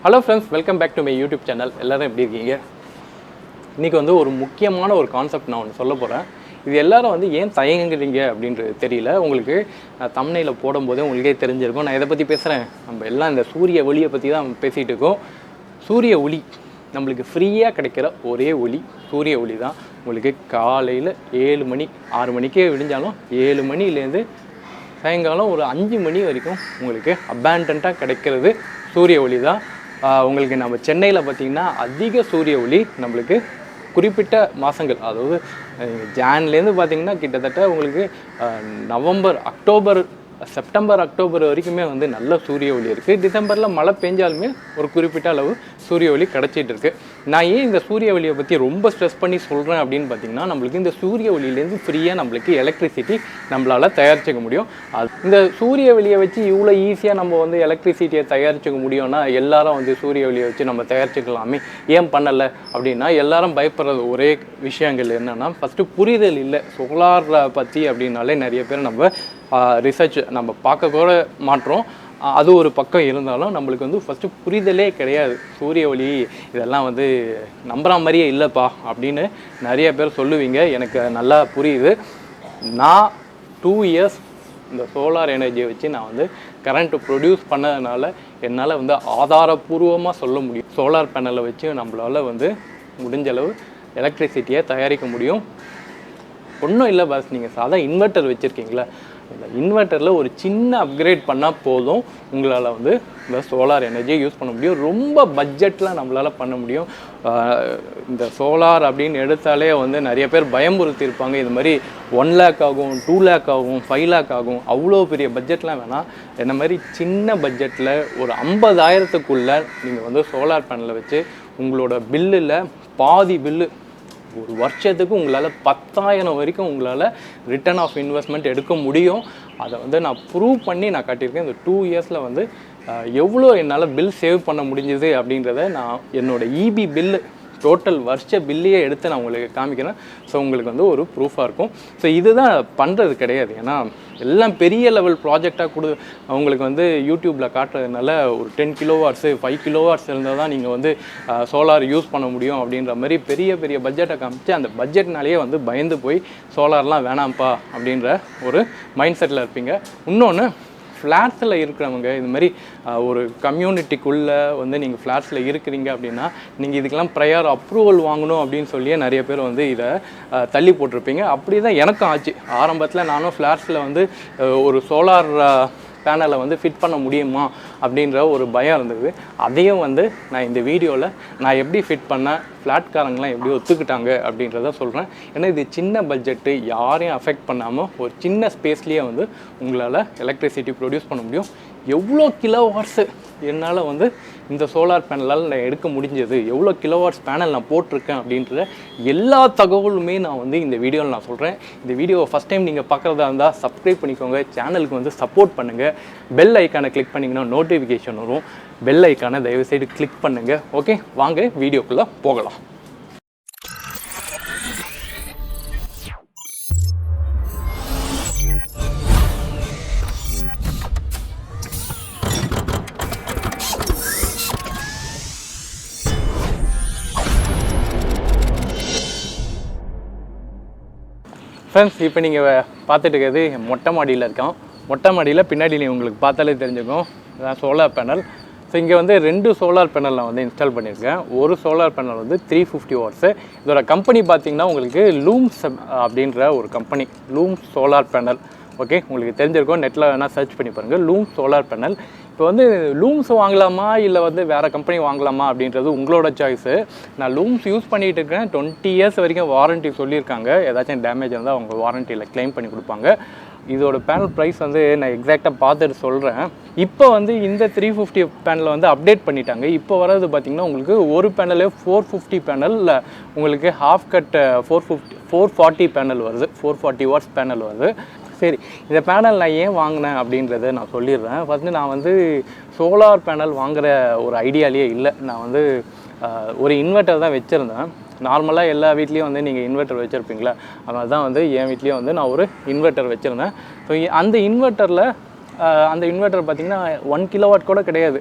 Hello friends, welcome back to my YouTube channel. எல்லோரும் எப்படி இருக்கீங்க? இன்றைக்கி வந்து ஒரு முக்கியமான ஒரு கான்செப்ட் நான் ஒன்று சொல்ல போகிறேன். இது எல்லோரும் வந்து ஏன் தயங்குறீங்க அப்படின்றது தெரியல. உங்களுக்கு தம்ப்நெயிலில் போடும்போதே உங்களுக்கே தெரிஞ்சிருக்கும். நான் எதை பற்றி பேசுகிறேன், நம்ம எல்லாம் இந்த சூரிய ஒளியை பற்றி தான் பேசிகிட்டு இருக்கோம். சூரிய ஒளி நம்மளுக்கு ஃப்ரீயாக கிடைக்கிற ஒரே ஒளி சூரிய ஒளி தான். உங்களுக்கு காலையில் 7 மணி 6 மணிக்கே விடிஞ்சாலும் 7 மணிலேருந்து சாயங்காலம் ஒரு 5 மணி வரைக்கும் உங்களுக்கு அபேண்டண்ட்டாக கிடைக்கிறது சூரிய ஒளி தான். உங்களுக்கு நம்ம சென்னையில் பார்த்திங்கன்னா அதிக சூரிய ஒளி நம்மளுக்கு குறிப்பிட்ட மாதங்கள், அதாவது ஜான்லேருந்து பார்த்திங்கன்னா கிட்டத்தட்ட உங்களுக்கு நவம்பர், அக்டோபர், செப்டம்பர், அக்டோபர் வரைக்குமே வந்து நல்ல சூரிய ஒளி இருக்குது. டிசம்பரில் மழை பெஞ்சாலுமே ஒரு குறிப்பிட்ட அளவு சூரிய ஒளி கிடச்சிட்டு இருக்குது. நான் ஏன் இந்த சூரிய ஒளியை பற்றி ரொம்ப ஸ்ட்ரெஸ் பண்ணி சொல்கிறேன் அப்படின்னு பார்த்திங்கன்னா, நம்மளுக்கு இந்த சூரிய ஒளியிலேருந்து ஃப்ரீயாக நம்மளுக்கு எலக்ட்ரிசிட்டி நம்மளால் தயாரிச்சிக்க முடியும். இந்த சூரிய ஒளியை வச்சு இவ்வளோ ஈஸியாக நம்ம வந்து எலக்ட்ரிசிட்டியை தயாரிச்சிக்க முடியும்னா எல்லாரும் வந்து சூரிய ஒளியை வச்சு நம்ம தயாரிச்சிக்கலாமே, ஏன் பண்ணலை அப்படின்னா எல்லாரும் பயப்படுறது ஒரே விஷயங்கள் என்னென்னா, ஃபஸ்ட்டு புரிதல் இல்லை. சோலாரை பற்றி அப்படின்னாலே நிறைய பேர் நம்ம ரிசர்ச் நம்ம பார்க்க கூட மாட்டோம். அது ஒரு பக்கம் இருந்தாலும் நம்மளுக்கு வந்து ஃபஸ்ட்டு புரிதலே கிடையாது. சூரிய ஒளி இதெல்லாம் வந்து நம்புகிற மாதிரியே இல்லைப்பா அப்படின்னு நிறைய பேர் சொல்லுவீங்க. எனக்கு நல்லா புரியுது. நான் 2 இயர்ஸ் இந்த சோலார் எனர்ஜியை வச்சு நான் வந்து கரண்ட்டு ப்ரொடியூஸ் பண்ணதுனால என்னால் வந்து ஆதாரபூர்வமாக சொல்ல முடியும். சோலார் பேனலை வச்சு நம்மளால் வந்து முடிஞ்சளவு எலக்ட்ரிசிட்டியை தயாரிக்க முடியும். ஒன்றும் இல்லை பாஸ், நீங்கள் சாதா இன்வெர்ட்டர் வச்சுருக்கீங்களா, இந்த இன்வெர்ட்டரில் ஒரு சின்ன அப்கிரேட் பண்ணால் போதும், உங்களால் வந்து இந்த சோலார் எனர்ஜியை யூஸ் பண்ண முடியும். ரொம்ப பட்ஜெட்டில் நம்மளால் பண்ண முடியும். இந்த சோலார் அப்படின்னு எடுத்தாலே வந்து நிறைய பேர் பயமுறுத்தியிருப்பாங்க. இது மாதிரி 1 lakh ஆகும், 2 lakh ஆகும், 5 lakh ஆகும், அவ்வளோ பெரிய பட்ஜெட்லாம் வேணாம். என்ன மாதிரி சின்ன பட்ஜெட்டில் ஒரு 50,000க்குள்ளே நீங்கள் வந்து சோலார் பேனலை வச்சு உங்களோட பில்லில் பாதி பில்லு, ஒரு வருஷத்துக்கு உங்களால் 10,000 வரைக்கும் உங்களால் ரிட்டர்ன் ஆஃப் இன்வெஸ்ட்மெண்ட் எடுக்க முடியும். அதை வந்து நான் ப்ரூவ் பண்ணி நான் காட்டியிருக்கேன். இந்த 2 இயர்ஸில் வந்து எவ்வளோ என்னால் பில் சேவ் பண்ண முடிஞ்சுது அப்படின்றத நான் என்னோடய EB பில்லு டோட்டல் வருஷ பில்லையே எடுத்து நான் உங்களுக்கு காமிக்கிறேன். ஸோ உங்களுக்கு வந்து ஒரு ப்ரூஃபாக இருக்கும். ஸோ இதுதான் பண்ணுறது கிடையாது. ஏன்னா எல்லாம் பெரிய லெவல் ப்ராஜெக்டாக அவங்களுக்கு வந்து யூடியூப்பில் காட்டுறதுனால ஒரு 10 கிலோவாட்ஸு 5 கிலோவாட்ஸ் இருந்தால் தான் நீங்கள் வந்து சோலார் யூஸ் பண்ண முடியும் அப்படின்ற மாதிரி பெரிய பெரிய பட்ஜெட்டை காமிச்சு அந்த பட்ஜெட்னாலேயே வந்து பயந்து போய் சோலார்லாம் வேணாம்ப்பா அப்படின்ற ஒரு மைண்ட் செட்டில் இருப்பீங்க. இன்னொன்று, ஃப்ளாட்ஸில் இருக்கிறவங்க இது மாதிரி ஒரு கம்யூனிட்டிக்குள்ளே வந்து நீங்கள் ஃப்ளாட்ஸில் இருக்கிறீங்க அப்படின்னா நீங்கள் இதுக்கெல்லாம் ப்ரையர் அப்ரூவல் வாங்கணும் அப்படின்னு சொல்லியே நிறைய பேர் வந்து இதை தள்ளி போட்டிருப்பீங்க. அப்படி தான் எனக்கும் ஆச்சு. ஆரம்பத்தில் நானும் ஃப்ளாட்ஸில் வந்து ஒரு சோலார் பேனலை வந்து ஃபிட் பண்ண முடியுமா அப்படின்ற ஒரு பயம் இருந்தது. அதையும் வந்து நான் இந்த வீடியோவில் நான் எப்படி ஃபிட் பண்ணேன், ஃப்ளாட்காரங்களாம் எப்படி ஒத்துக்கிட்டாங்க அப்படின்றத சொல்கிறேன். ஏன்னா இது சின்ன பட்ஜெட்டு, யாரையும் அஃபெக்ட் பண்ணாமல் ஒரு சின்ன ஸ்பேஸ்லேயே வந்து உங்களால் எலக்ட்ரிசிட்டி ப்ரொடியூஸ் பண்ண முடியும். எவ்வளோ கிலோவாட்ஸு என்னால் வந்து இந்த சோலார் பேனலால் நான் எடுக்க முடிஞ்சது, எவ்வளோ கிலோவாட்ஸ் பேனல் நான் போட்டிருக்கேன் அப்படின்ற எல்லா தகவலுமே நான் வந்து இந்த வீடியோவில் நான் சொல்கிறேன். இந்த வீடியோவை ஃபஸ்ட் டைம் நீங்கள் பார்க்குறதா இருந்தால் சப்ஸ்கிரைப் பண்ணிக்கோங்க, சேனலுக்கு வந்து சப்போர்ட் பண்ணுங்கள். பெல் ஐக்கானை கிளிக் பண்ணிங்கன்னா நோட்டிஃபிகேஷன் வரும். பெல் ஐக்கானை தயவுசெய்து கிளிக் பண்ணுங்கள். ஓகே, வாங்க வீடியோக்குள்ளே போகலாம். ஃப்ரெண்ட்ஸ், இப்போ நீங்கள் பார்த்துட்டு இருக்கிறது மொட்டை மாடியில் இருக்கோம். மொட்டை மாடியில் பின்னாடி உங்களுக்கு பார்த்தாலே தெரிஞ்சுக்கும், இதுதான் சோலார் பேனல். ஸோ இங்கே வந்து 2 சோலார் பேனல் நான் வந்து இன்ஸ்டால் பண்ணியிருக்கேன். ஒரு சோலார் பேனல் வந்து 350 வாட்ஸு. இதோட கம்பெனி பார்த்திங்கன்னா உங்களுக்கு லூம்ஸ் அப்படின்ற ஒரு company, looms solar panel. Okay, உங்களுக்கு தெரிஞ்சிருக்கும், நெட்டில் வேணால் சர்ச் பண்ணி பாருங்கள், லூம்ஸ் சோலார் பேனல். இப்போ வந்து லூம்ஸ் வாங்கலாமா இல்லை வந்து வேறு கம்பெனி வாங்கலாமா அப்படின்றது உங்களோட சாய்ஸு. நான் லூம்ஸ் யூஸ் பண்ணிகிட்டு இருக்கேன். 20 இயர்ஸ் வரைக்கும் வாரண்ட்டி சொல்லியிருக்காங்க. ஏதாச்சும் டேமேஜ் இருந்தால் அவங்க வாரண்ட்டியில் க்ளைம் பண்ணி கொடுப்பாங்க. இதோட பேனல் ப்ரைஸ் வந்து நான் எக்ஸாக்டாக பார்த்துட்டு சொல்கிறேன். இப்போ வந்து இந்த 350 பேனலை வந்து அப்டேட் பண்ணிட்டாங்க. இப்போ வர்றது பார்த்திங்கன்னா உங்களுக்கு ஒரு பேனலே 450 பேனலில் உங்களுக்கு ஹாஃப் கட் 440 பேனல் வருது, 440 வாட்ஸ் பேனல் வருது. சரி, இந்த பேனல் நான் ஏன் வாங்கினேன் அப்படின்றத நான் சொல்லிடுறேன். ஃபஸ்ட்டு நான் வந்து சோலார் பேனல் வாங்குகிற ஒரு ஐடியாலேயே இல்லை. நான் வந்து ஒரு இன்வெர்ட்டர் தான் வச்சுருந்தேன். நார்மலாக எல்லா வீட்லேயும் வந்து நீங்கள் இன்வெர்ட்டர் வச்சுருப்பீங்களா, அதனால தான் வந்து என் வீட்லேயும் வந்து நான் ஒரு இன்வெர்ட்டர் வச்சுருந்தேன். ஸோ அந்த இன்வெர்ட்டரில் அந்த இன்வெர்ட்டர் பார்த்திங்கன்னா 1 கிலோவாட் கூட கிடையாது.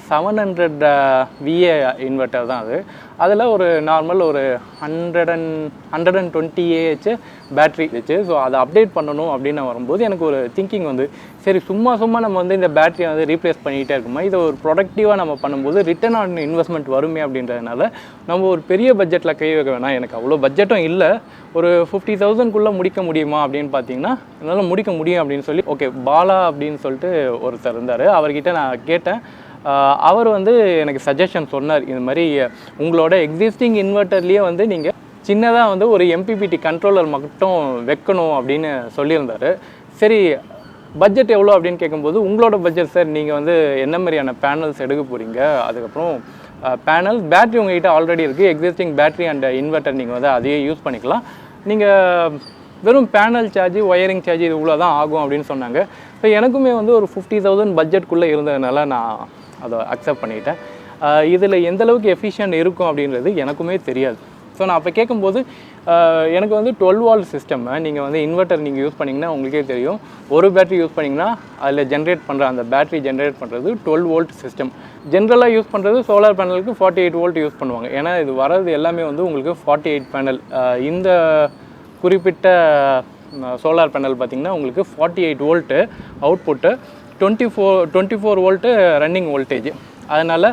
700 VA இன்வெர்ட்டர் தான் அது. அதில் ஒரு நார்மல் ஒரு 120 AH பேட்ரி வச்சு. ஸோ அதை அப்டேட் பண்ணணும் அப்படின்னு வரும்போது எனக்கு ஒரு திங்கிங் வந்து, சரி சும்மா நம்ம வந்து இந்த பேட்டரியை வந்து ரீப்ளேஸ் பண்ணிக்கிட்டே இருக்குமா, இதை ஒரு ப்ரொடக்டிவாக நம்ம பண்ணும்போது ரிட்டர்ன் ஆன் இன்வெஸ்ட்மெண்ட் வருமே அப்படின்றதுனால நம்ம ஒரு பெரிய பட்ஜெட்டில் கை வைக்க வேணாம். எனக்கு அவ்வளோ பட்ஜெட்டும் இல்லை, ஒரு 50,000க்குள்ளே முடிக்க முடியுமா அப்படின்னு பார்த்தீங்கன்னா என்னால் முடிக்க முடியும் அப்படின்னு சொல்லி, ஓகே பாலா அப்படின்னு சொல்லிட்டு ஒருத்தர் இருந்தார், அவர்கிட்ட நான் கேட்டேன். அவர் வந்து எனக்கு சஜஷன் சொன்னார், இது மாதிரி உங்களோட எக்ஸிஸ்டிங் இன்வெர்ட்டர்லேயே வந்து நீங்கள் சின்னதாக வந்து ஒரு MPPT கண்ட்ரோலர் மட்டும் வைக்கணும் அப்படின்னு சொல்லியிருந்தார். சரி பட்ஜெட் எவ்வளோ அப்படின்னு கேட்கும்போது, உங்களோட பட்ஜெட் சார், நீங்கள் வந்து என்ன மாதிரியான பேனல்ஸ் எடுக்க போகிறீங்க, அதுக்கப்புறம் பேனல் பேட்ரி உங்கள்கிட்ட ஆல்ரெடி இருக்குது, எக்ஸிஸ்டிங் பேட்ரி அண்ட் இன்வெர்ட்டர் நீங்கள் வந்து அதையே யூஸ் பண்ணிக்கலாம், நீங்கள் வெறும் பேனல் சார்ஜ் ஒயரிங் சார்ஜ் இது இவ்வளோ தான் ஆகும் அப்படின்னு சொன்னாங்க. ஸோ எனக்குமே வந்து ஒரு 50,000 பட்ஜெட்குள்ளே இருந்ததுனால நான் அதை அக்செப்ட் பண்ணிக்கிட்டேன். இதில் எந்தளவுக்கு எஃபிஷியன்ட் இருக்கும் அப்படின்றது எனக்குமே தெரியாது. ஸோ நான் அப்போ கேட்கும்போது எனக்கு வந்து 12 வால்ட் சிஸ்டம், நீங்கள் வந்து இன்வெர்ட்டர் நீங்கள் யூஸ் பண்ணிங்கன்னா உங்களுக்கே தெரியும், ஒரு பேட்ரி யூஸ் பண்ணிங்கன்னா அதில் ஜென்ரேட் பண்ணுற அந்த பேட்ரி ஜென்ரேட் பண்ணுறது 12 வோல்ட் சிஸ்டம். ஜென்ரலாக யூஸ் பண்ணுறது சோலார் பேனலுக்கு 48 வோல்ட் யூஸ் பண்ணுவாங்க. ஏன்னா இது வர்றது எல்லாமே வந்து உங்களுக்கு 48 பேனல். இந்த குறிப்பிட்ட சோலார் பேனல் பார்த்திங்கன்னா உங்களுக்கு 48 volt output, 24 volt running voltage. அதனால்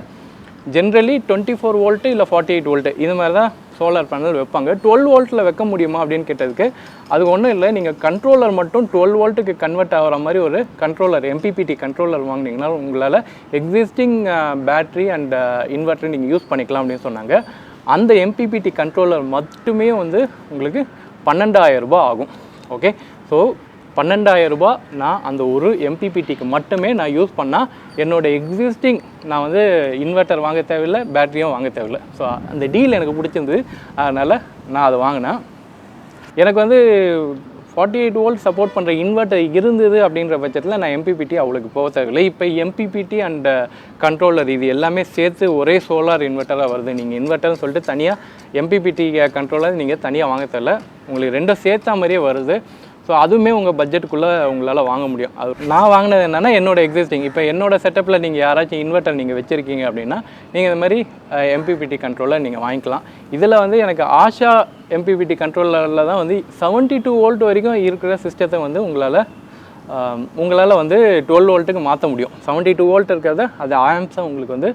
ஜென்ரலி 24 வோல்ட்டு இல்லை 48 வோல்ட்டு இது மாதிரி தான் சோலார் பேனல் வைப்பாங்க. 12 வோல்ட்டில் வைக்க முடியுமா அப்படின்னு கேட்டதுக்கு, அது ஒன்றும் இல்லை, நீங்கள் கண்ட்ரோலர் மட்டும் 12 வோல்ட்டுக்கு கன்வெர்ட் ஆகிற மாதிரி ஒரு கண்ட்ரோலர் MPPT கண்ட்ரோலர் வாங்கினீங்கன்னா உங்களால் எக்ஸிஸ்டிங் பேட்ரி அண்ட் இன்வெர்ட்டர் நீங்கள் யூஸ் பண்ணிக்கலாம் அப்படின்னு சொன்னாங்க. அந்த MPPT கண்ட்ரோலர் மட்டுமே வந்து உங்களுக்கு 12,000 ரூபாய் ஆகும். ஓகே, ஸோ 12,000 ரூபாய் நான் அந்த ஒரு MPPTக்கு மட்டுமே நான் யூஸ் பண்ணால் என்னோடய எக்ஸிஸ்டிங் நான் வந்து இன்வெர்ட்டர் வாங்க தேவையில்லை, பேட்டரியும் வாங்க தேவையில்லை. ஸோ அந்த டீல் எனக்கு பிடிச்சிருந்தது, அதனால் நான் அதை வாங்கினேன். எனக்கு வந்து 48 வோல்ட் சப்போர்ட் பண்ணுற இன்வெர்ட்டர் இருந்தது அப்படின்ற பட்சத்தில் நான் MPPT அவ்வளோக்கு போக தேவையில்லை. இப்போ MPPT அண்ட் கண்ட்ரோலர் இது எல்லாமே சேர்த்து ஒரே சோலார் இன்வெர்ட்டராக வருது. நீங்கள் இன்வெர்ட்டர்னு சொல்லிட்டு தனியாக MPPT கண்ட்ரோலர் நீங்கள் தனியாக வாங்க தேவையில்லை, உங்களுக்கு ரெண்டும் சேர்த்தா மாதிரியே வருது. ஸோ அதுவுமே உங்கள் பட்ஜெட்டுக்குள்ளே உங்களால் வாங்க முடியும். அது நான் வாங்கினது என்னென்னா என்னோடய எக்ஸிஸ்டிங், இப்போ என்னோடய செட்டப்பில் நீங்கள் யாராச்சும் இன்வெர்ட்டர் நீங்கள் வச்சுருக்கீங்க அப்படின்னா நீங்கள் இந்த மாதிரி MPPT கண்ட்ரோலர் நீங்கள் வாங்கிக்கலாம். இதில் வந்து எனக்கு ஆஷா MPPT கண்ட்ரோலரில் தான் வந்து 72 வோல்ட் வரைக்கும் இருக்கிற சிஸ்டத்தை வந்து உங்களால் வந்து 12 வோல்ட்டுக்கு மாற்ற முடியும். 72 வோல்ட் இருக்கிறத அது ஆம்ஸாக உங்களுக்கு வந்து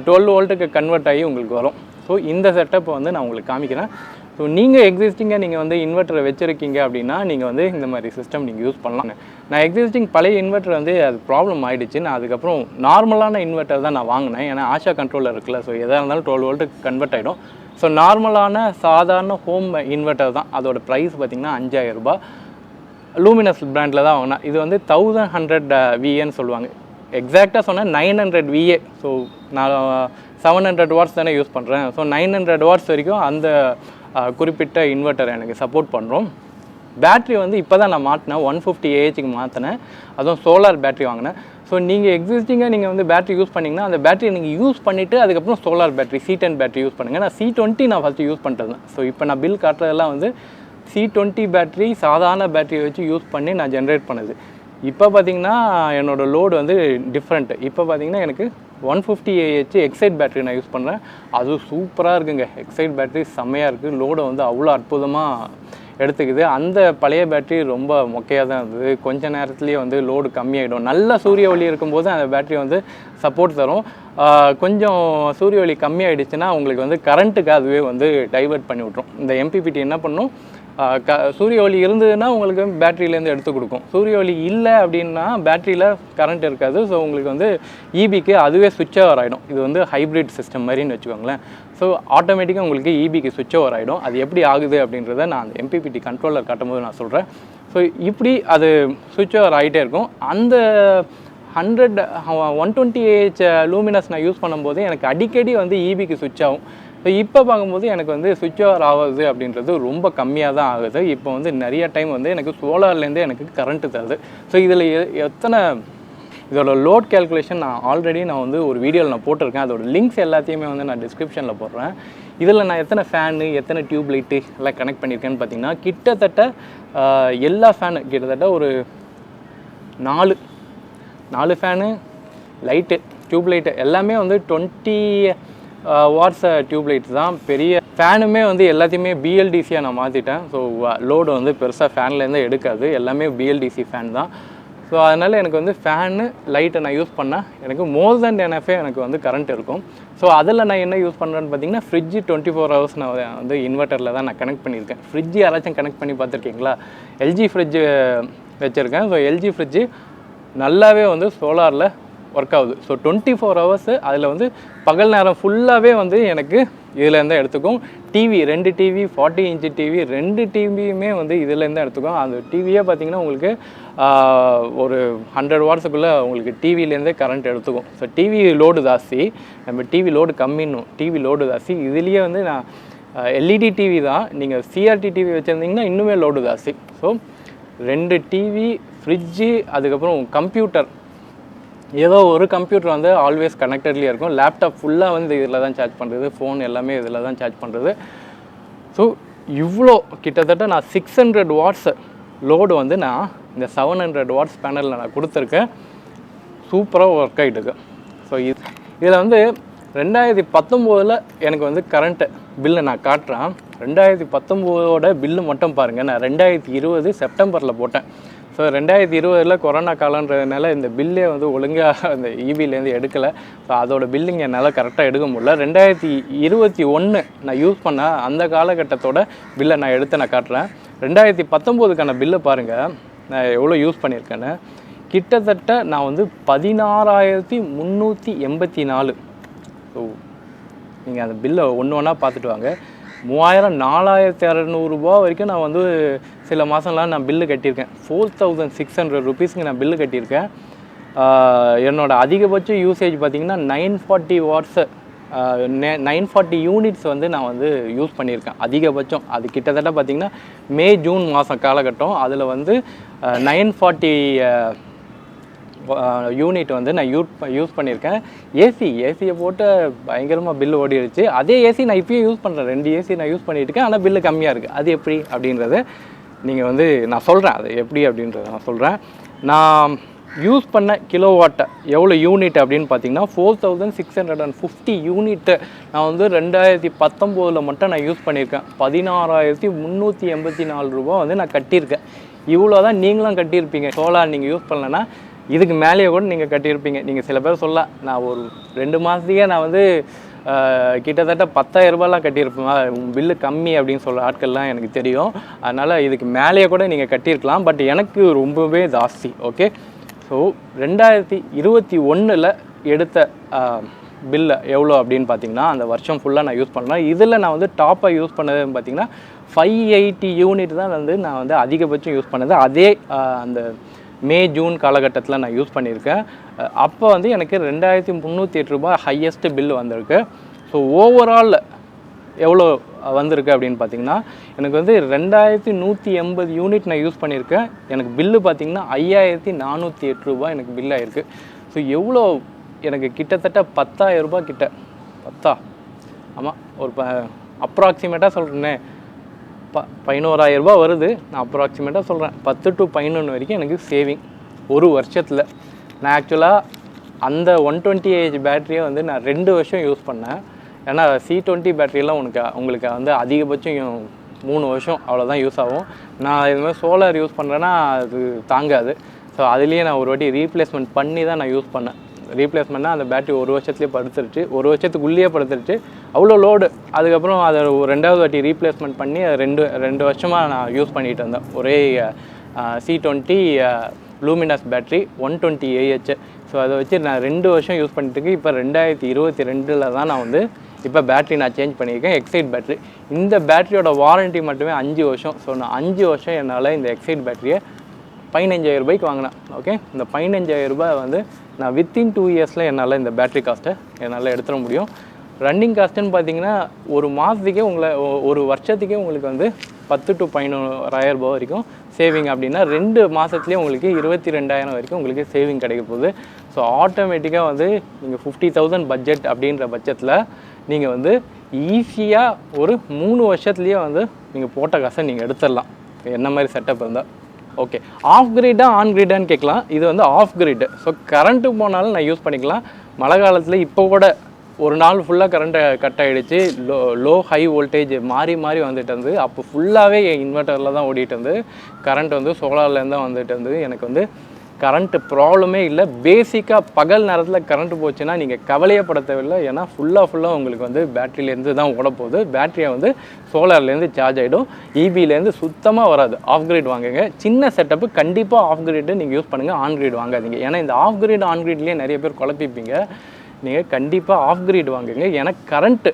12 வோல்ட்டுக்கு கன்வெர்ட் ஆகி உங்களுக்கு வரும். ஸோ இந்த செட்டப்பை வந்து நான் உங்களுக்கு காமிக்கிறேன். ஸோ நீங்கள் எக்ஸிஸ்டிங்காக நீங்கள் வந்து இன்வெர்ட்டரை வச்சுருக்கீங்க அப்படின்னா நீங்கள் வந்து இந்த மாதிரி சிஸ்டம் நீங்கள் யூஸ் பண்ணலாம். நான் எக்ஸிஸ்டிங் பழைய இன்வெர்ட்டர் வந்து அது ப்ராப்ளம் ஆகிடுச்சு, நான் அதுக்கப்புறம் நார்மலான இன்வெர்ட்டர் தான் நான் வாங்கினேன். ஏன்னா ஆஷா கண்ட்ரோலர் இருக்குல்ல, ஸோ எதாக இருந்தாலும் 12 வோல்ட்டுக்கு கன்வெர்ட் ஆகிடும். ஸோ நார்மலான சாதாரண ஹோம் இன்வெர்ட்டர் தான், அதோட ப்ரைஸ் பார்த்திங்கன்னா 5,000 ரூபாய். லூமினஸ் பிராண்டில் தான் வாங்கினேன். இது வந்து 1100 VAன்னு சொல்லுவாங்க, எக்ஸாக்டாக சொன்னால் 900 VA. ஸோ நான் 700 வாட்ஸ் தானே யூஸ் பண்ணுறேன். ஸோ 900 வாட்ஸ் வரைக்கும் அந்த குறிப்பிட்ட இன்வெர்ட்டர் எனக்கு சப்போர்ட் பண்ணுறோம். பேட்ரி வந்து இப்போ தான் நான் மாற்றினேன், 150 AHக்கு மாற்றினேன், அதுவும் சோலார் பேட்ரி வாங்கினேன். ஸோ நீங்கள் எக்ஸிஸ்டிங்காக நீங்கள் வந்து பேட்ரி யூஸ் பண்ணிங்கன்னா அந்த பேட்டரியை நீங்கள் யூஸ் பண்ணிவிட்டு அதுக்கப்புறம் solar battery C10 battery use பண்ணுங்கள். நான் C20 நான் ஃபஸ்ட்டு யூஸ் பண்ணிட்டேன். ஸோ இப்போ நான் பில் காட்டுறதெல்லாம் வந்து C20 பேட்ரி சாதாரண பேட்டரியை வச்சு யூஸ் பண்ணி நான் ஜென்ரேட் பண்ணுது. இப்போ பார்த்திங்கன்னா என்னோடய லோடு வந்து டிஃப்ரெண்ட்டு. இப்போ பார்த்திங்கன்னா எனக்கு 150 AH எக்ஸைட் பேட்டரி நான் யூஸ் பண்ணுறேன். அது சூப்பராக இருக்குங்க, எக்ஸைட் பேட்டரி செம்மையாக இருக்குது, லோடை வந்து அவ்வளோ அற்புதமாக எடுத்துக்குது. அந்த பழைய பேட்டரி ரொம்ப மொக்கையாக தான் இருந்தது, கொஞ்சம் நேரத்துலேயே வந்து லோடு கம்மியாகிடும். நல்ல சூரிய ஒளி இருக்கும்போது அந்த பேட்டரி வந்து சப்போர்ட் தரும். கொஞ்சம் சூரிய ஒளி கம்மியாகிடுச்சுன்னா உங்களுக்கு வந்து கரண்ட்டுக்கு அதுவே வந்து டைவெர்ட் பண்ணி விட்ரும். இந்த MPPT என்ன பண்ணும், சூரிய ஒளி இருந்ததுன்னா உங்களுக்கு பேட்டரியிலேருந்து எடுத்து கொடுக்கும், சூரிய ஒளி இல்லை அப்படின்னா பேட்டரியில் கரண்ட் இருக்காது. ஸோ உங்களுக்கு வந்து EBக்கு அதுவே சுவிட்ச் ஓவர் ஆகிடும். இது வந்து ஹைப்ரிட் சிஸ்டம் மாதிரின்னு வச்சுக்கோங்களேன். ஸோ ஆட்டோமேட்டிக்காக உங்களுக்கு EBக்கு சுவிட்ச் ஓவர் ஆகிடும். அது எப்படி ஆகுது அப்படின்றத நான் அந்த MPPT கண்ட்ரோலர் காட்டும்போது நான் சொல்கிறேன். ஸோ இப்படி அது சுவிட்ச் ஓவர் ஆகிட்டே இருக்கும். அந்த 120 AH லூமினஸ் நான் யூஸ் பண்ணும்போது எனக்கு அடிக்கடி வந்து EBக்கு சுவிட்ச் ஆகும். ஸோ இப்போ பார்க்கும்போது எனக்கு வந்து சுவிட்ச் ஓவர் ஆகுது அப்படின்றது ரொம்ப கம்மியாக தான் ஆகுது. இப்போ வந்து நிறைய டைம் வந்து எனக்கு சோலார்லேருந்தே எனக்கு கரண்ட்டு தருது. ஸோ இதில் இதோட லோட் கேல்குலேஷன் நான் வந்து ஒரு வீடியோவில் நான் போட்டிருக்கேன். அதோட லிங்க்ஸ் எல்லாத்தையுமே வந்து நான் டிஸ்கிரிப்ஷனில் போடுறேன். இதில் நான் எத்தனை ஃபேனு எத்தனை டியூப் லைட்டு எல்லாம் கனெக்ட் பண்ணியிருக்கேன்னு பார்த்தீங்கன்னா கிட்டத்தட்ட எல்லா ஃபேனு கிட்டத்தட்ட ஒரு 4 ஃபேனு லைட்டு டியூப்லைட் எல்லாமே வந்து 20 வாட்ஸ் டியூப்லைட்ஸ் தான். பெரிய ஃபேனுமே வந்து எல்லாத்தையுமே பிஎல்டிசியாக நான் மாற்றிட்டேன். ஸோ லோடு வந்து பெருசாக ஃபேன்லேருந்து எடுக்காது, எல்லாமே பிஎல்டிசி ஃபேன் தான். ஸோ அதனால் எனக்கு வந்து ஃபேனு லைட்டை நான் யூஸ் பண்ணால் எனக்கு மோர் தென் என்எஃப்ஏ எனக்கு வந்து கரண்ட் இருக்கும். ஸோ அதில் நான் என்ன யூஸ் பண்ணுறேன்னு பார்த்தீங்கன்னா, ஃப்ரிட்ஜு 24 ஹவர்ஸ் நான் வந்து இன்வெர்ட்டரில் தான் நான் கனெக்ட் பண்ணியிருக்கேன். ஃப்ரிட்ஜு யாராச்சும் கனெக்ட் பண்ணி பார்த்துருக்கீங்களா? எல்ஜி ஃப்ரிட்ஜு வச்சுருக்கேன். ஸோ எல்ஜி ஃப்ரிட்ஜு நல்லாவே வந்து சோலாரில் ஒர்க் ஆகுது. ஸோ 24 ஹவர்ஸு அதில் வந்து பகல் நேரம் ஃபுல்லாகவே வந்து எனக்கு இதுலேருந்து எடுத்துக்கும். டிவி 2 டிவி 40 இன்ச்சு டிவி 2 டிவியுமே வந்து இதுலேருந்து எடுத்துக்கும். அந்த டிவியே பார்த்திங்கன்னா உங்களுக்கு ஒரு 100 வாட்ஸுக்குள்ளே உங்களுக்கு டிவிலேருந்தே கரண்ட் எடுத்துக்கும். ஸோ டிவி லோடு ஜாஸ்தி, நம்ம டிவி லோடு கம்மின்னும், டிவி லோடு ஜாஸ்தி. இதுலேயே வந்து நான் எல்இடி டிவி தான், நீங்கள் சிஆர்டி டிவி வச்சுருந்தீங்கன்னா இன்னுமே லோடு ஜாஸ்தி. ஸோ 2 டிவி, ஃப்ரிட்ஜு, அதுக்கப்புறம் கம்ப்யூட்டர், ஏதோ ஒரு கம்ப்யூட்டர் வந்து ஆல்வேஸ் கனெக்டட்லேயே இருக்கும். லேப்டாப் ஃபுல்லாக வந்து இதில் தான் சார்ஜ் பண்ணுறது, ஃபோன் எல்லாமே இதில் தான் சார்ஜ் பண்ணுறது. ஸோ இவ்வளோ கிட்டத்தட்ட நான் 600 வாட்ஸ் லோடு வந்து நான் இந்த 700 வாட்ஸ் பேனலில் நான் கொடுத்துருக்கேன். சூப்பராக ஒர்க் ஆகிட்டுருக்கு. ஸோ இதில் வந்து 2019 எனக்கு வந்து கரண்ட்டு பில்லு நான் காட்டுறேன். 2019 பில்லு மட்டும் பாருங்கள். நான் 2020 செப்டம்பரில் போட்டேன். ஸோ 2020 கொரோனா காலன்றதுனால இந்த பில்லே வந்து ஒழுங்காக அந்த இபிலேருந்து எடுக்கலை. ஸோ அதோட பில்லிங் என்னால் கரெக்டாக எடுக்க முடியல. 2021 நான் யூஸ் பண்ண அந்த காலகட்டத்தோட பில்லை நான் எடுத்து நான் காட்டுறேன். 2019க்கான பில்லை பாருங்கள், நான் எவ்வளோ யூஸ் பண்ணியிருக்கேன்னு. கிட்டத்தட்ட நான் வந்து 16,384. ஸோ நீங்கள் அந்த பில்லை ஒன்று ஒன்றா பார்த்துட்டு வாங்க. 3000 4600 ரூபா வரைக்கும் நான் வந்து சில மாதம்லாம் நான் பில்லு கட்டியிருக்கேன். 4600 ருபீஸுக்கு நான் பில்லு கட்டியிருக்கேன். என்னோடய அதிகபட்ச யூசேஜ் பார்த்திங்கன்னா 940 வாட்ஸு 940 யூனிட்ஸ் வந்து நான் வந்து யூஸ் பண்ணியிருக்கேன் அதிகபட்சம். அது கிட்டத்தட்ட பார்த்திங்கன்னா மே ஜூன் மாதம் காலகட்டம். அதில் வந்து 940 யூனிட் வந்து நான் யூஸ் பண்ணியிருக்கேன். ஏசியை போட்டு பயங்கரமாக பில்லு ஓடிடுச்சு. அதே ஏசி நான் இப்போயும் யூஸ் பண்ணுறேன். 2 ஏசி நான் யூஸ் பண்ணிகிட்டு இருக்கேன். ஆனால் பில்லு கம்மியாக இருக்குது. அது எப்படி அப்படின்றத நீங்கள் வந்து நான் சொல்கிறேன். அது எப்படி அப்படின்றத நான் சொல்கிறேன். நான் யூஸ் பண்ண கிலோவாட்டை எவ்வளோ யூனிட் அப்படின்னு பார்த்தீங்கன்னா 4650 யூனிட்டு நான் வந்து 2019 மட்டும் நான் யூஸ் பண்ணியிருக்கேன். 16,384 ரூபா வந்து நான் கட்டியிருக்கேன். இவ்வளோ தான் நீங்களும் கட்டியிருப்பீங்க. சோலார் நீங்கள் யூஸ் பண்ணலைன்னா இதுக்கு மேலேயே கூட நீங்கள் கட்டியிருப்பீங்க. நீங்கள் சில பேர் சொல்லலாம், நான் ஒரு 2 மாதத்துக்கே நான் வந்து கிட்டத்தட்ட 10,000 ரூபாயெலாம் கட்டியிருப்பேன், பில்லு கம்மி அப்படின்னு சொல்கிற ஆட்கள்லாம் எனக்கு தெரியும். அதனால் இதுக்கு மேலேயே கூட நீங்கள் கட்டியிருக்கலாம். பட் எனக்கு ரொம்பவே ஜாஸ்தி. ஓகே, ஸோ 2021 எடுத்த பில்லு எவ்வளோ அப்படின்னு பார்த்தீங்கன்னா, அந்த வருஷம் ஃபுல்லாக நான் யூஸ் பண்ணேன். இதில் நான் வந்து டாப்பாக யூஸ் பண்ணதுன்னு பார்த்தீங்கன்னா 580 யூனிட் தான் வந்து நான் வந்து அதிகபட்சம் யூஸ் பண்ணது. அதே அந்த மே ஜூன் காலகட்டத்தில் நான் யூஸ் பண்ணியிருக்கேன். அப்போ வந்து எனக்கு 2308 ரூபாய் ஹையஸ்ட்டு பில்லு வந்திருக்கு. ஸோ ஓவரால் எவ்வளோ வந்திருக்கு அப்படின்னு பார்த்தீங்கன்னா, எனக்கு வந்து 2180 யூனிட் நான் யூஸ் பண்ணியிருக்கேன். எனக்கு பில்லு பார்த்திங்கன்னா 5408 ரூபாய் எனக்கு பில் ஆகிருக்கு. ஸோ எவ்வளோ எனக்கு கிட்டத்தட்ட 10,000 ரூபாய் கிட்ட 10 ஆமாம், ஒரு அப்ராக்சிமேட்டாக சொல்கிறேன்னே 11,000 ரூபாய் வருது. நான் அப்ராக்சிமேட்டாக சொல்கிறேன். 10 to 11 வரைக்கும் எனக்கு சேவிங் ஒரு வருஷத்தில். நான் ஆக்சுவலாக அந்த 120Ah பேட்டரியை வந்து நான் 2 வருஷம் யூஸ் பண்ணேன். ஏன்னா C20 பேட்டரியெல்லாம் உங்களுக்கு வந்து அதிகபட்சம் 3 வருஷம் அவ்வளோதான் யூஸ் ஆகும். நான் இதுமாதிரி சோலார் யூஸ் பண்ணுறேன்னா அது தாங்காது. ஸோ அதுலேயே நான் ஒரு வாட்டி ரீப்ளேஸ்மெண்ட் பண்ணி தான் நான் யூஸ் பண்ணேன். ரீப்ளேஸ்மெண்ட்னா அந்த பேட்டரி ஒரு வருஷத்துலேயே படுத்துருச்சு, ஒரு வருஷத்துக்குள்ளேயே படுத்துருச்சு, அவ்வளோ லோடு. அதுக்கப்புறம் அதை 2வது வாட்டி ரீப்ளேஸ்மெண்ட் பண்ணி ரெண்டு வருஷமாக நான் யூஸ் பண்ணிகிட்டு இருந்தேன். ஒரே C20 luminous battery 120Ah. So அதை வச்சு நான் 2 வருஷம் யூஸ் பண்ணிட்டுருக்கேன். இப்போ 2022 தான் நான் வந்து இப்போ பேட்ரி நான் சேஞ்ச் பண்ணியிருக்கேன், எக்ஸைட் பேட்ரி. இந்த பேட்டரியோட வாரண்ட்டி மட்டுமே 5 வருஷம். ஸோ நான் 5 வருஷம் என்னால் இந்த எக்ஸைட் பேட்டரியை 15,000 ரூபாய்க்கு வாங்கினேன். ஓகே, இந்த 15,000 ரூபாய் வந்து நான் வித்தின் 2 இயர்ஸில் என்னால் இந்த பேட்ரி காஸ்ட்டை என்னால் எடுத்துட முடியும். ரன்னிங் காஸ்ட்டுன்னு பார்த்தீங்கன்னா ஒரு மாதத்துக்கே ஒரு வருஷத்துக்கே உங்களுக்கு வந்து 10 to 11,000 ரூபாய் வரைக்கும் சேவிங். அப்படின்னா 2 மாதத்துலேயே உங்களுக்கு 22,000 வரைக்கும் உங்களுக்கு சேவிங் கிடைக்க போகுது. ஸோ ஆட்டோமேட்டிக்காக வந்து நீங்கள் 50,000 பட்ஜெட் அப்படின்ற பட்சத்தில் நீங்கள் வந்து ஈஸியாக ஒரு 3 வருஷத்துலேயே வந்து நீங்கள் போட்ட காசை நீங்கள் எடுத்துடலாம். என்ன மாதிரி செட்டப் இருந்தால் ஓகே, ஆஃப் கிரிட்டா ஆன் கிரிட்டான்னு கேட்கலாம். இது வந்து ஆஃப் கிரிட். ஸோ கரண்ட்டு போனாலும் நான் யூஸ் பண்ணிக்கலாம். மழை காலத்தில் இப்போ கூட ஒரு நாள் ஃபுல்லாக கரண்ட்டை கட் ஆகிடுச்சு. லோ ஹை வோல்டேஜ் மாறி மாறி வந்துட்டு இருந்தது. அப்போ ஃபுல்லாகவே என் இன்வெர்ட்டரில் தான் ஓடிட்டு இருந்து. கரண்ட் வந்து சோலார்லேருந்து தான் வந்துட்டு இருந்தது. எனக்கு வந்து கரண்ட்டு ப்ராப்ளமே இல்லை. பேசிக்காக பகல் நேரத்தில் கரண்ட்டு போச்சுன்னா நீங்கள் கவலையப்பட தேவையில்லை. ஏன்னா ஃபுல்லாக உங்களுக்கு வந்து பேட்டரியிலேருந்து தான் ஓட போகுது. பேட்டரியை வந்து சோலார்லேருந்து சார்ஜ் ஆகிடும். இபிலேருந்து சுத்தமாக வராது. ஆஃப் கிரிட் வாங்குங்க. சின்ன செட்டப்பு கண்டிப்பாக ஆஃப் கிரிட்டு நீங்கள் யூஸ் பண்ணுங்கள். ஆன் கிரிட் வாங்காதீங்க. ஏன்னா இந்த ஆஃப் கிரிட் ஆன் கிரிட்லேயே நிறைய பேர் குழப்பிப்பீங்க. நீங்கள் கண்டிப்பாக ஆஃப் கிரிட் வாங்குங்க. ஏன்னா கரண்ட்டு,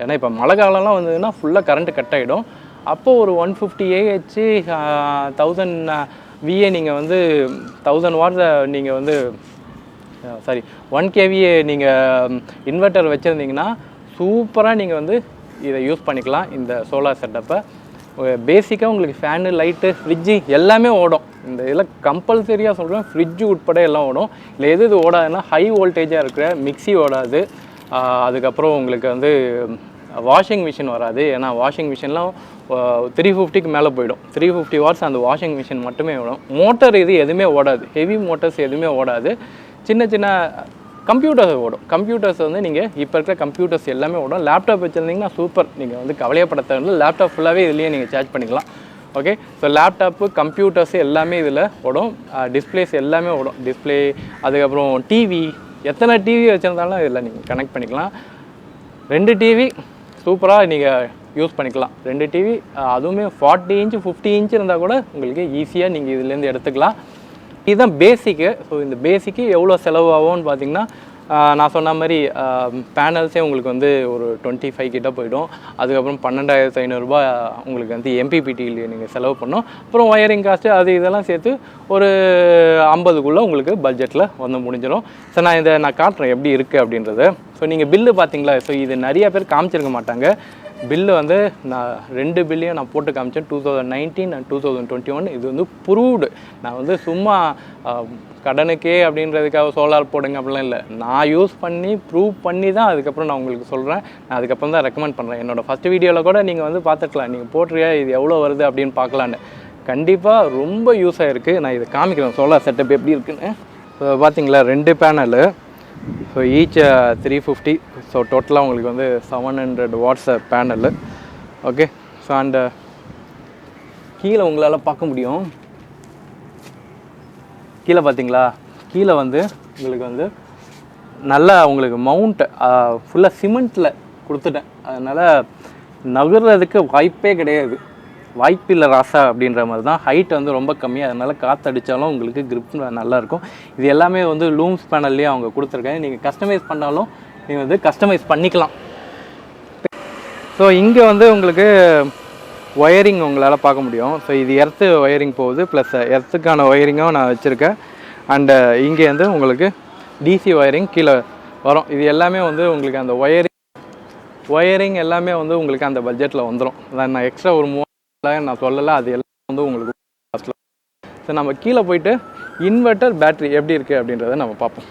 ஏன்னா இப்போ மழை காலம்லாம் வந்ததுன்னா ஃபுல்லாக கரண்ட்டு கட் ஆகிடும். அப்போது ஒரு 150 AH 1000 VA நீங்கள் வந்து 1000 வாட்ஸை நீங்கள் வந்து 1 kVA நீங்கள் இன்வெர்ட்டர் வச்சுருந்தீங்கன்னா சூப்பராக நீங்கள் வந்து இதை யூஸ் பண்ணிக்கலாம். இந்த சோலார் செட்டப்பை பேசிக்காக உங்களுக்கு ஃபேனு, லைட்டு, ஃப்ரிட்ஜு எல்லாமே ஓடும். இந்த இதில் கம்பல்சரியாக சொல்கிறேன், ஃப்ரிட்ஜு உட்பட எல்லாம் ஓடும். இல்லை எது ஓடாதுன்னா ஹை வோல்டேஜாக இருக்கிற மிக்சி ஓடாது. அதுக்கப்புறம் உங்களுக்கு வந்து வாஷிங் மிஷின் வராது. ஏன்னா வாஷிங் மிஷின்லாம் 350க்கு மேலே போயிடும். 350 வாட்ஸ் அந்த வாஷிங் மிஷின் மட்டுமே ஓடும். மோட்டர் இது எதுவுமே ஓடாது. ஹெவி மோட்டர்ஸ் எதுவுமே ஓடாது. சின்ன சின்ன கம்ப்யூட்டர்ஸ் ஓடும். கம்ப்யூட்டர்ஸ் வந்து நீங்கள் இப்போ இருக்கிற கம்ப்யூட்டர்ஸ் எல்லாமே ஓடும். லேப்டாப் வச்சுருந்தீங்கன்னா சூப்பர், நீங்கள் வந்து கவலையப்பட தேவையில்லை. லேப்டாப் ஃபுல்லாகவே இதுலேயே நீங்கள் சார்ஜ் பண்ணிக்கலாம். ஓகே, ஸோ லேப்டாப்பு, கம்ப்யூட்டர்ஸ் எல்லாமே இதில் ஓடும். டிஸ்பிளேஸ் எல்லாமே ஓடும். டிஸ்பிளே, அதுக்கப்புறம் டிவி, எத்தனை டிவி வச்சுருந்தாலும் இதில் நீங்கள் கனெக்ட் பண்ணிக்கலாம். 2 டிவி சூப்பராக நீங்கள் யூஸ் பண்ணிக்கலாம். 2 டிவி, அதுவுமே 40 இன்ச்சு 50 இன்ச்சு இருந்தால் கூட உங்களுக்கு ஈஸியாக நீங்கள் இதுலேருந்து எடுத்துக்கலாம். இதுதான் பேசிக்கு. ஸோ இந்த பேசிக்கு எவ்வளோ செலவு ஆகும்னு பார்த்தீங்கன்னா, நான் சொன்ன மாதிரி பேனல்ஸே உங்களுக்கு வந்து ஒரு 25 கிட்ட போயிடும். அதுக்கப்புறம் 12,500 உங்களுக்கு வந்து MPPTயில் நீங்கள் செலவு பண்ணோம். அப்புறம் ஒயரிங் காஸ்ட்டு அது இதெல்லாம் சேர்த்து ஒரு 50க்குள்ளே உங்களுக்கு பட்ஜெட்டில் வந்து முடிஞ்சிடும். ஸோ நான் காட்டுறேன் எப்படி இருக்குது அப்படின்றது. ஸோ நீங்கள் பில்லு பார்த்தீங்களா? ஸோ இது நிறையா பேர் காமிச்சிருக்க மாட்டாங்க. பில்லு வந்து நான் 2 பில்லையும் நான் போட்டு காமிச்சேன். 2019 அண்ட் 2021. இது வந்து ப்ரூவ்டு. நான் வந்து சும்மா கடனுக்கே அப்படின்றதுக்காக சோலார் போடுங்க அப்படிலாம் இல்லை. நான் யூஸ் பண்ணி ப்ரூவ் பண்ணி தான் அதுக்கப்புறம் நான் உங்களுக்கு சொல்கிறேன். நான் அதுக்கப்புறம் தான் ரெக்கமெண்ட் பண்ணுறேன். என்னோடய ஃபஸ்ட்டு வீடியோவில் கூட நீங்கள் வந்து பார்த்துக்கலாம். நீங்கள் போட்டுறியா, இது எவ்வளோ வருது அப்படின்னு பார்க்கலான்னு. கண்டிப்பாக ரொம்ப யூஸ் ஆகிருக்கு. நான் இதை காமிக்கிறேன் சோலார் செட்டப் எப்படி இருக்குன்னு. ஸோ பார்த்தீங்களா, 2 பேனலு. So each 350. ஸோ டோட்டலாக உங்களுக்கு வந்து 700 watts panel. Okay, so and கீழே உங்களால் பார்க்க முடியும். கீழே பார்த்தீங்களா, கீழே வந்து உங்களுக்கு வந்து நல்லா உங்களுக்கு மவுண்ட் ஃபுல்லாக சிமெண்ட்டில் கொடுத்துட்டேன். அதனால் நகர்றதுக்கு வாய்ப்பே கிடையாது. வாய்ப்பில்லை ராசா அப்படின்ற மாதிரி தான். ஹைட் வந்து ரொம்ப கம்மி. அதனால் காற்றடித்தாலும் உங்களுக்கு கிரிப் நல்லாயிருக்கும். இது எல்லாமே வந்து லூம்ஸ் பேனல்லையே அவங்க கொடுத்துருக்காங்க. நீங்கள் கஸ்டமைஸ் பண்ணாலும் நீங்கள் வந்து கஸ்டமைஸ் பண்ணிக்கலாம். ஸோ இங்கே வந்து உங்களுக்கு ஒயரிங் உங்களால் பார்க்க முடியும். ஸோ இது எர்த்து ஒயரிங் போகுது, ப்ளஸ் எர்த்துக்கான ஒயரிங்கும் நான் வச்சுருக்கேன். அண்டு இங்கே வந்து உங்களுக்கு டிசி ஒயரிங் கீழே வரும். இது எல்லாமே வந்து உங்களுக்கு அந்த ஒயரிங் எல்லாமே வந்து உங்களுக்கு அந்த பட்ஜெட்டில் வந்துடும். நான் எக்ஸ்ட்ரா ஒரு 3000 நான் சொல்லலை. அது எல்லாம் வந்து உங்களுக்கு லாஸ்ட்டில். ஸோ நம்ம கீழே போயிட்டு இன்வெர்ட்டர் பேட்ரி எப்படி இருக்குது அப்படின்றத நம்ம பார்ப்போம்.